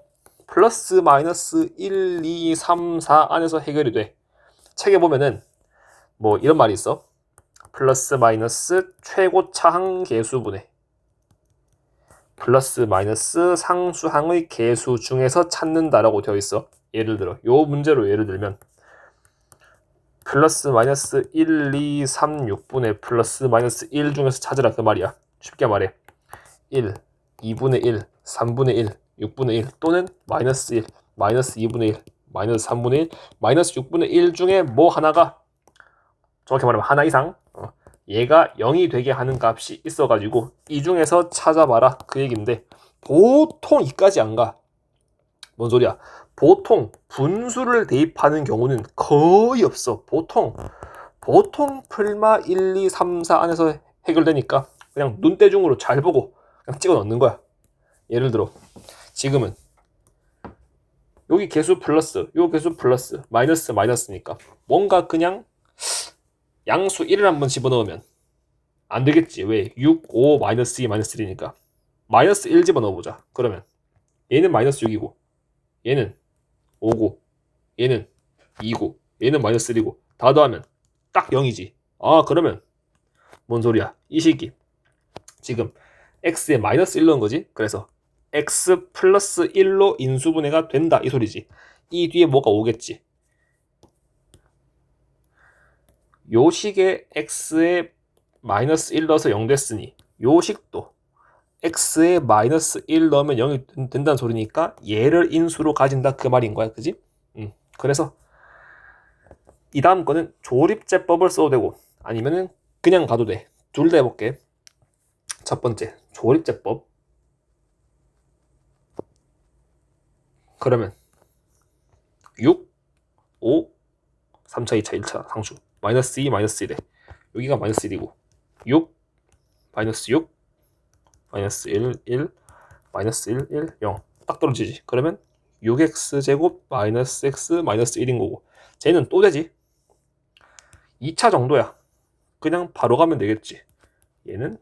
Speaker 1: 플러스 마이너스 1, 2, 3, 4 안에서 해결이 돼. 책에 보면은 뭐 이런 말이 있어. 플러스 마이너스 최고차 항계수분해, 플러스 마이너스 상수항의 계수 중에서 찾는다라고 되어 있어. 예를 들어 요 문제로 예를 들면 플러스 마이너스 1, 2, 3, 6분의 플러스 마이너스 1 중에서 찾으라, 그 말이야. 쉽게 말해 1, 2분의 1, 3분의 1, 6분의 1 또는 마이너스 1, 마이너스 2분의 1, 마이너스 3분의 1, 마이너스 6분의 1 중에 뭐 하나가, 정확히 말하면 하나 이상 얘가 0이 되게 하는 값이 있어가지고 이 중에서 찾아봐라, 그 얘기인데 보통 이까지 안 가. 뭔 소리야? 보통 분수를 대입하는 경우는 거의 없어. 보통 풀마 1, 2, 3, 4 안에서 해결되니까 그냥 눈대중으로 잘 보고 그냥 찍어 넣는 거야. 예를 들어 지금은 여기 개수 플러스, 요 개수 플러스, 마이너스 마이너스니까 뭔가 그냥 양수 1을 한번 집어넣으면 안 되겠지. 왜? 6, 5, 마이너스 2, 마이너스 3니까. 마이너스 1 집어넣어보자. 그러면 얘는 마이너스 6이고 얘는 5고 얘는 2고 얘는 마이너스 1이고 다 더하면 딱 0이지. 아, 그러면 뭔 소리야? 이 식이 지금 x에 마이너스 1 넣은 거지. 그래서 x 플러스 1로 인수분해가 된다 이 소리지. 이 뒤에 뭐가 오겠지. 요 식에 x에 마이너스 1 넣어서 0 됐으니 요 식도 x에 마이너스 1 넣으면 0이 된다는 소리니까 얘를 인수로 가진다 그 말인 거야. 그지? 그래서 이 다음 거는 조립제법을 써도 되고 아니면은 그냥 가도 돼. 둘 다 해볼게. 첫 번째 조립제법. 그러면 6, 5, 3차, 2차, 1차 상수 마이너스 2, 마이너스 1에 여기가 마이너스 1이고 6, 마이너스 6, 마이너스 1, 1, 마이너스 1, 1, 0 딱 떨어지지. 그러면 6x제곱 마이너스 x 마이너스 1인 거고 쟤는 또 되지. 2차 정도야. 그냥 바로 가면 되겠지. 얘는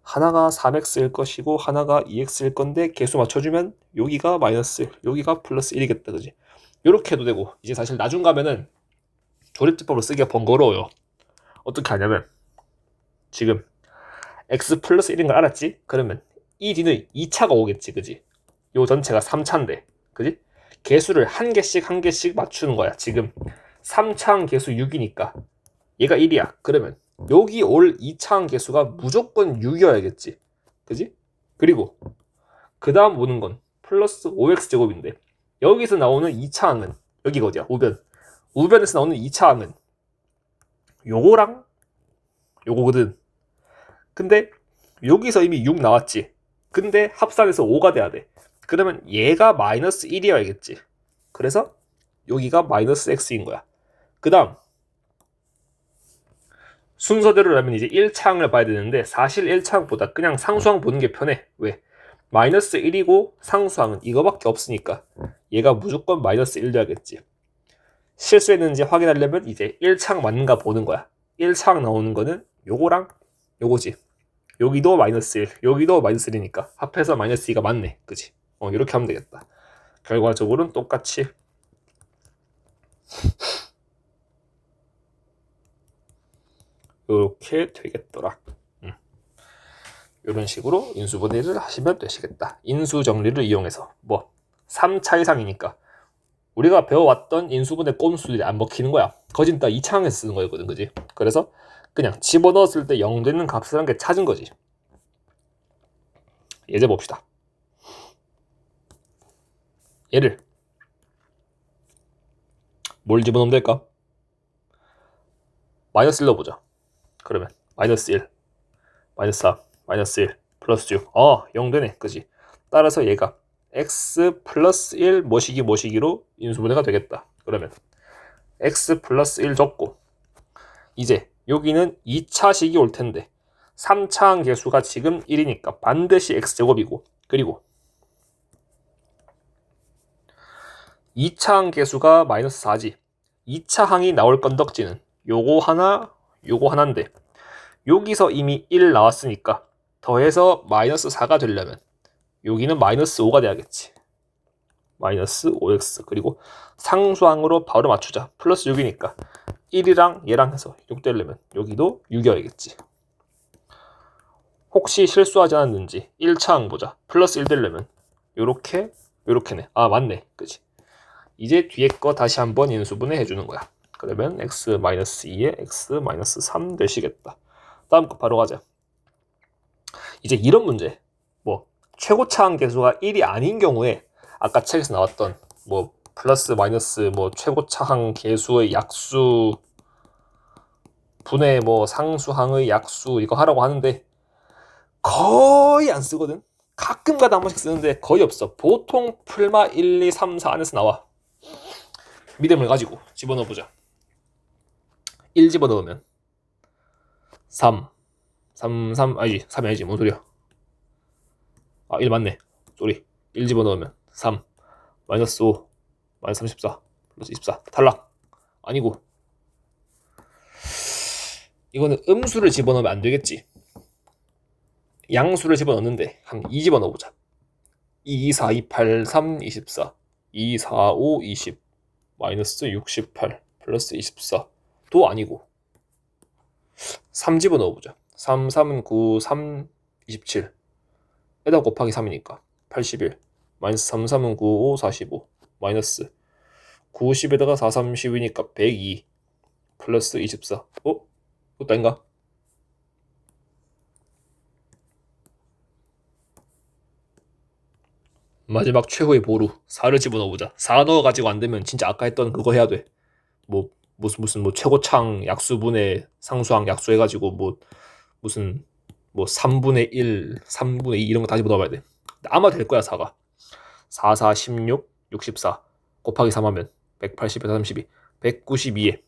Speaker 1: 하나가 3x일 것이고 하나가 2x일 건데 개수 맞춰주면 여기가 마이너스 1, 여기가 플러스 1이겠다. 그지? 이렇게 해도 되고 이제 사실 나중 가면은 조립제법을 쓰기가 번거로워요. 어떻게 하냐면 지금 x 플러스 1인 걸 알았지? 그러면 이 뒤는 2차가 오겠지. 그지? 요 전체가 3차인데 그지? 개수를 한 개씩 맞추는 거야. 지금 3차항 개수 6이니까 얘가 1이야. 그러면 여기 올 2차항 개수가 무조건 6이어야겠지. 그지? 그리고 그 다음 오는 건 플러스 5x제곱인데 여기서 나오는 2차항은 여기가 어디야? 우변. 우변에서 나오는 2차항은 요거랑 요거거든. 근데 여기서 이미 6 나왔지. 근데 합산해서 5가 돼야 돼. 그러면 얘가 마이너스 1이어야겠지. 그래서 여기가 마이너스 x인 거야. 그 다음 순서대로라면 이제 1차항을 봐야 되는데 사실 1차항보다 그냥 상수항 보는 게 편해. 왜? 마이너스 1이고 상수항은 이거밖에 없으니까 얘가 무조건 마이너스 1 돼야겠지. 실수했는지 확인하려면 이제 1차항 맞는가 보는 거야. 1차항 나오는 거는 요거랑 요거지. 여기도 마이너스 1, 여기도 마이너스 1이니까 합해서 마이너스 2가 맞네. 그치? 이렇게 하면 되겠다. 결과적으로는 똑같이 이렇게 되겠더라. 이런 식으로 인수분해를 하시면 되시겠다. 인수정리를 이용해서 3차 이상이니까 우리가 배워왔던 인수분해 꼼수들이 안 먹히는 거야. 거진 다 2차항에서 쓰는 거였거든. 그지? 그래서 그냥 집어넣었을 때 0 되는 값을 한 개 찾은 거지. 예제 봅시다. 얘를 뭘 집어넣으면 될까? 마이너스 1 넣어보자. 그러면 마이너스 1, 마이너스 4, 마이너스 1, 플러스 6. 0 되네. 그지? 따라서 얘가 x 플러스 1 뭐시기로 인수분해가 되겠다. 그러면 x 플러스 1 적고 이제 여기는 2차식이 올 텐데 3차항 개수가 지금 1이니까 반드시 x제곱이고 그리고 2차항 개수가 마이너스 4지. 2차항이 나올 건덕지는 요거 하나, 요거 하나인데 여기서 이미 1 나왔으니까 더해서 마이너스 4가 되려면 여기는 마이너스 5가 돼야겠지. 마이너스 5x 그리고 상수항으로 바로 맞추자. 플러스 6이니까 1이랑 얘랑 해서 6 되려면 여기도 6이어야겠지. 혹시 실수하지 않았는지 1차항 보자. 플러스 1 되려면 요렇게네. 맞네. 그치? 이제 뒤에 거 다시 한번 인수분해 해주는 거야. 그러면 x-2에 x-3 되시겠다. 다음 거 바로 가자. 이제 이런 문제. 최고차항 개수가 1이 아닌 경우에 아까 책에서 나왔던 플러스 마이너스 최고차항 개수의 약수 분의 상수항의 약수 이거 하라고 하는데 거의 안 쓰거든. 가끔가다 한 번씩 쓰는데 거의 없어. 보통 풀마 1, 2, 3, 4 안에서 나와. 믿음을 가지고 집어넣어보자. 1 집어넣으면 3 아니지 3이 아니지 뭔 소리야. 1 맞네. 쏘리. 1 집어넣으면 3 마이너스 5 마이너스 34 플러스 24 탈락. 아니고 이거는 음수를 집어넣으면 안 되겠지. 양수를 집어넣는데 한 2 집어넣어보자. 2, 4, 2, 8, 3, 24 2, 4, 5, 20 마이너스 68 플러스 24도 아니고 3 집어넣어보자. 3, 3은 9, 3, 27 에다 곱하기 3이니까 81 마이너스 3, 3은 9, 5, 45 마이너스 90에다가 4, 3, 12니까 102 플러스 24 그것도 아닌가? 마지막 최후의 보루 4를 집어넣어보자. 4 넣어가지고 안 되면 진짜 아까 했던 그거 해야 돼. 뭐 무슨 뭐 최고창 약수분의 상수항 약수해가지고 뭐 무슨 뭐 3분의 1, 3분의 2 이런 거 다 집어넣어봐야 돼. 아마 될 거야 4가. 4, 4, 16, 64 곱하기 3 하면 180, 132, 192에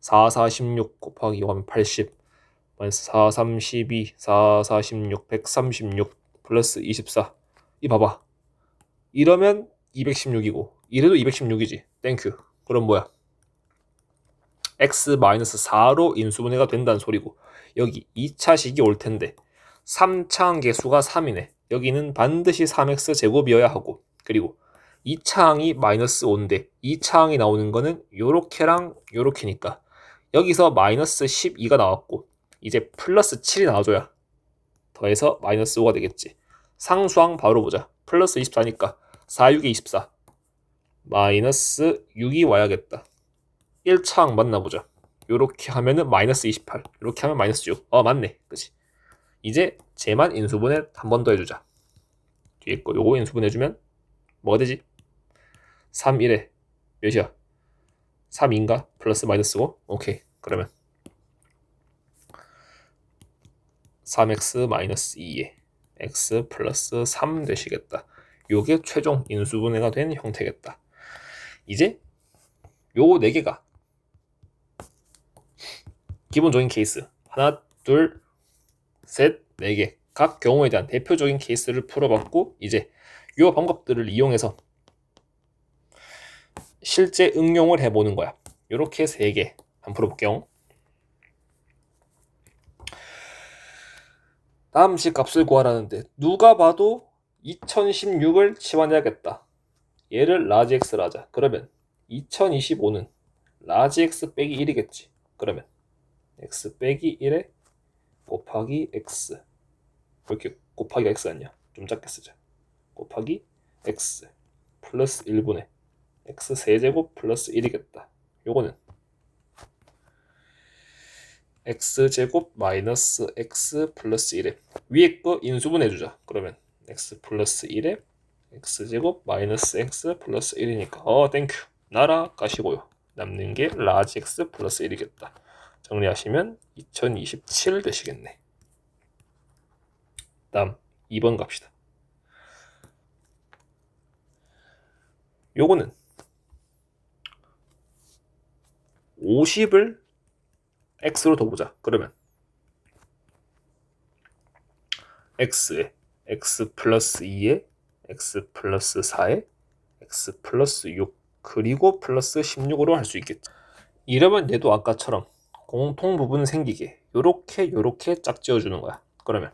Speaker 1: 4, 4, 16 곱하기 5 하면 80 마이너스 4, 3, 12, 4, 4, 16, 136 플러스 24 이 봐봐. 이러면 216이고 이래도 216이지. 땡큐. 그럼 뭐야? x-4로 인수분해가 된다는 소리고 여기 2차식이 올 텐데 3차항 개수가 3이네. 여기는 반드시 3x 제곱이어야 하고 그리고 2차항이 마이너스 5인데 2차항이 나오는 거는 요렇게랑 요렇게니까 여기서 마이너스 12가 나왔고 이제 플러스 7이 나와줘야 더해서 마이너스 5가 되겠지. 상수항 바로 보자. 플러스 24니까 4, 6에 24 마이너스 6이 와야겠다. 1차항 맞나보자. 요렇게 하면은 마이너스 28 요렇게 하면 마이너스 6 맞네. 그치? 이제 쟤만 인수분해 한 번 더 해주자. 뒤에 거 요거 인수분해주면 뭐가 되지? 3, 1에 몇이야? 3인가? 플러스 마이너스고? 오케이. 그러면 3x 마이너스 2에 x 플러스 3 되시겠다. 요게 최종 인수분해가 된 형태겠다. 이제 요 4개가 기본적인 케이스 하나, 둘, 셋, 4개 각 경우에 대한 대표적인 케이스를 풀어봤고 이제 요 방법들을 이용해서 실제 응용을 해보는 거야. 요렇게 3개 한번 풀어볼게요. 다음식 값을 구하라는데 누가 봐도 2016을 치환해야겠다. 얘를 라지 x를 하자. 그러면 2025는 라지 x 빼기 1이겠지. 그러면 x 빼기 1에 곱하기 x 왜 이렇게 곱하기가 x 아니야? 좀 작게 쓰자. 곱하기 x 플러스 1분의 x 세제곱 플러스 1이겠다. 요거는 x제곱 마이너스 x 플러스 1에 위에 거 인수분해주자. 그러면 x 플러스 1에 x제곱 마이너스 x 플러스 1이니까 땡큐. 날아가시고요. 남는 게 라지 x 플러스 1이겠다. 정리하시면 2027 되시겠네. 다음 2번 갑시다. 요거는 50을 x로 둬보자. 그러면 x에 x 플러스 2에 x 플러스 4에 x 플러스 6 그리고 플러스 16으로 할 수 있겠지. 이러면 얘도 아까처럼 공통 부분 생기게 요렇게 짝지어주는 거야. 그러면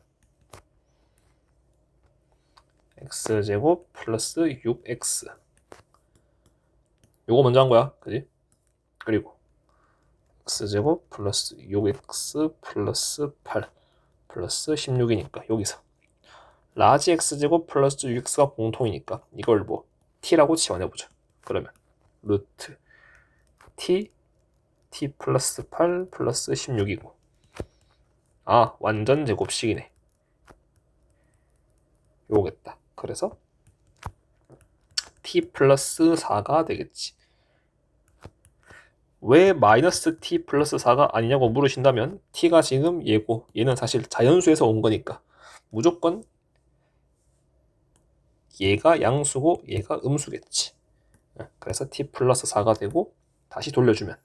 Speaker 1: x제곱 플러스 6x 요거 먼저 한 거야. 그지? 그리고 x제곱 플러스 6x 플러스 8 플러스 16이니까 여기서 라지 x제곱 플러스 6x가 공통이니까 이걸 뭐 t라고 지원해보자. 그러면 루트 t 플러스 8 플러스 16이고 완전 제곱식이네. 요거겠다. 그래서 t 플러스 4가 되겠지. 왜 마이너스 t 플러스 4가 아니냐고 물으신다면 t가 지금 얘고 얘는 사실 자연수에서 온 거니까 무조건 얘가 양수고 얘가 음수겠지. 그래서 t 플러스 4가 되고 다시 돌려주면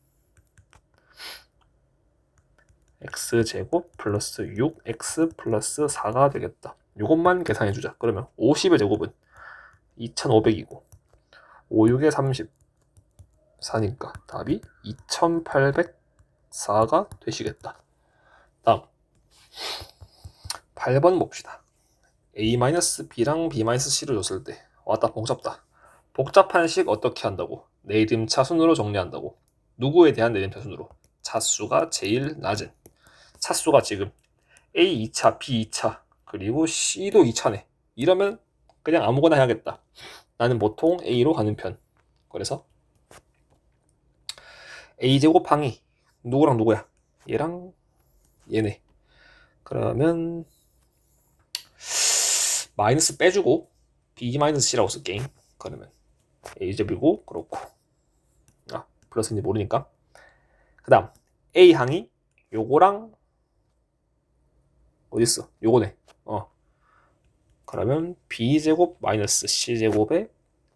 Speaker 1: x제곱 플러스 6x 플러스 4가 되겠다. 이것만 계산해주자. 그러면 50의 제곱은 2500이고 5, 6에 30 4니까 답이 2804가 되시겠다. 다음 8번 봅시다. a-b랑 b-c를 줬을 때 왔다 복잡다. 복잡한 식 어떻게 한다고? 내림 차순으로 정리한다고. 누구에 대한 내림 차순으로? 차수가 제일 낮은. 차수가 지금 A 2차, B 2차, 그리고 C도 2차네. 이러면 그냥 아무거나 해야겠다. 나는 보통 A로 가는 편. 그래서 A제곱 항이 누구랑 누구야? 얘랑 얘네. 그러면 마이너스 빼주고 B-C라고 쓸게. 그러면 A제곱이고 그렇고 플러스인지 모르니까. 그 다음 A항이 요거랑 어딨어? 요거네. 그러면 B제곱 마이너스 C제곱의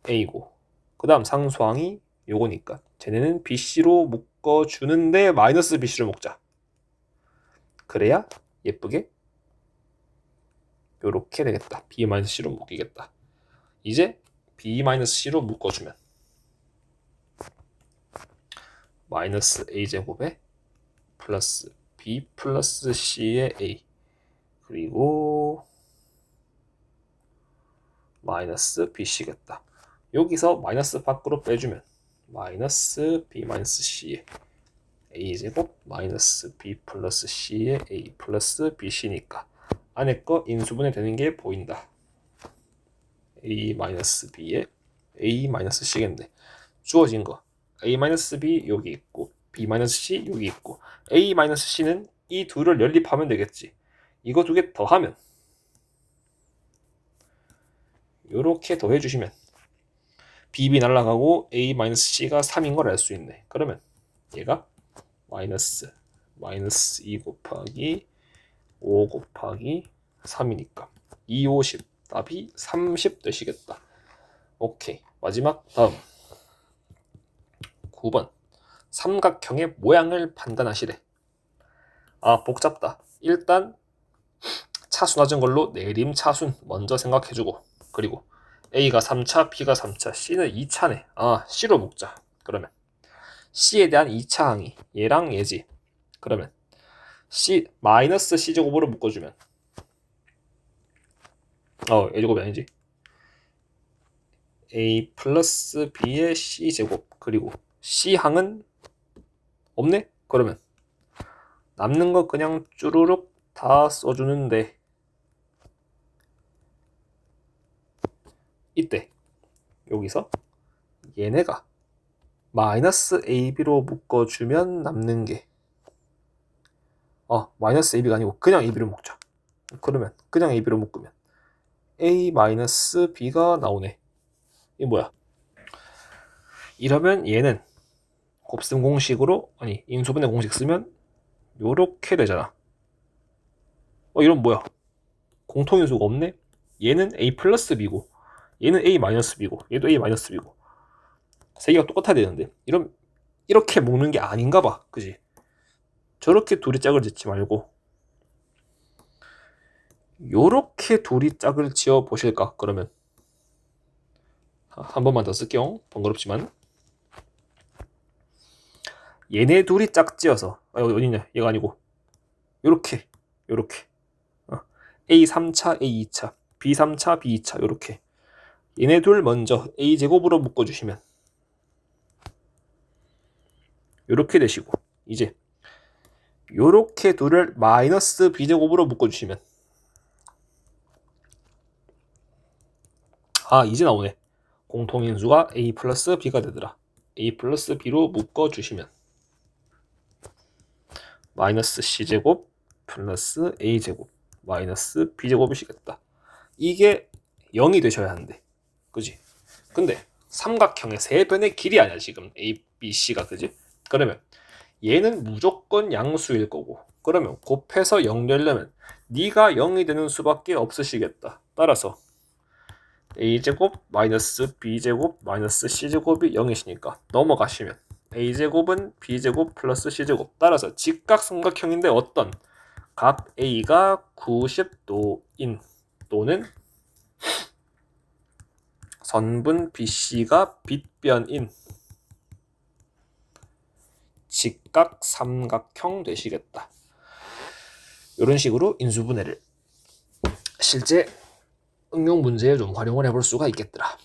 Speaker 1: A고 그 다음 상수항이 요거니까 쟤네는 BC로 묶어주는데 마이너스 BC로 묶자. 그래야 예쁘게 요렇게 되겠다. B-C로 묶이겠다. 이제 B-C로 묶어주면 마이너스 A제곱에 플러스 B 플러스 C의 A 그리고 마이너스 BC겠다. 여기서 마이너스 밖으로 빼주면 마이너스 B 마이너스 C의 A제곱 마이너스 B 플러스 C의 A 플러스 BC니까 안에 거 인수분해 되는 게 보인다. A 마이너스 B의 A 마이너스 C겠네. 주어진 거 A 마이너스 B 여기 있고 B 마이너스 C 여기 있고 A 마이너스 C는 이 둘을 연립하면 되겠지. 이거 두 개 더하면 요렇게 더해주시면 BB 날라가고 A 마이너스 C가 3인 걸 알 수 있네. 그러면 얘가 마이너스 2 곱하기 5 곱하기 3이니까 2, 50 답이 30 되시겠다. 오케이. 마지막 다음 9번 삼각형의 모양을 판단하시래. 복잡다. 일단 차수 낮은 걸로 내림 차순 먼저 생각해주고 그리고 A가 3차, B가 3차, C는 2차네. C로 묶자. 그러면 C에 대한 2차 항이 얘랑 얘지. 그러면 C 마이너스 C제곱으로 묶어주면 A제곱이 아니지. A 플러스 B의 C제곱 그리고 C항은 없네? 그러면 남는 거 그냥 쭈루룩 다 써주는데 이때 여기서 얘네가 마이너스 AB로 묶어주면 남는 게 마이너스 AB가 아니고 그냥 AB로 묶자. 그러면 그냥 AB로 묶으면 A 마이너스 B가 나오네. 이게 뭐야? 이러면 얘는 곱셈 공식으로 인수분해 공식 쓰면 요렇게 되잖아. 이런 뭐야? 공통인수가 없네? 얘는 A 플러스 B고 얘는 A 마이너스 B고 얘도 A 마이너스 B고 세 개가 똑같아야 되는데 이렇게 묶는 게 아닌가 봐. 그지? 저렇게 둘이 짝을 짓지 말고 요렇게 둘이 짝을 지어 보실까? 그러면 한 번만 더 쓸게요. 번거롭지만 얘네 둘이 짝 지어서 어디냐? 얘가 아니고 요렇게 A 3차 A 2차 B 3차 B 2차 요렇게 얘네 둘 먼저 A제곱으로 묶어주시면 요렇게 되시고 이제 요렇게 둘을 마이너스 B제곱으로 묶어주시면 이제 나오네. 공통인수가 A 플러스 B가 되더라. A 플러스 B로 묶어주시면 마이너스 C제곱 플러스 A제곱 마이너스 B제곱이시겠다. 이게 0이 되셔야 하는데 그지? 근데 삼각형의 세 변의 길이 아니야 지금 A, B, C가 그지? 그러면 얘는 무조건 양수일 거고 그러면 곱해서 0 되려면 네가 0이 되는 수밖에 없으시겠다. 따라서 A제곱 마이너스 B제곱 마이너스 C제곱이 0이시니까 넘어가시면 A제곱은 B제곱 플러스 C제곱 따라서 직각삼각형인데 어떤 각 A가 90도인 또는 선분 BC가 빗변인 직각삼각형 되시겠다. 이런 식으로 인수분해를 실제 응용 문제에 좀 활용을 해볼 수가 있겠더라.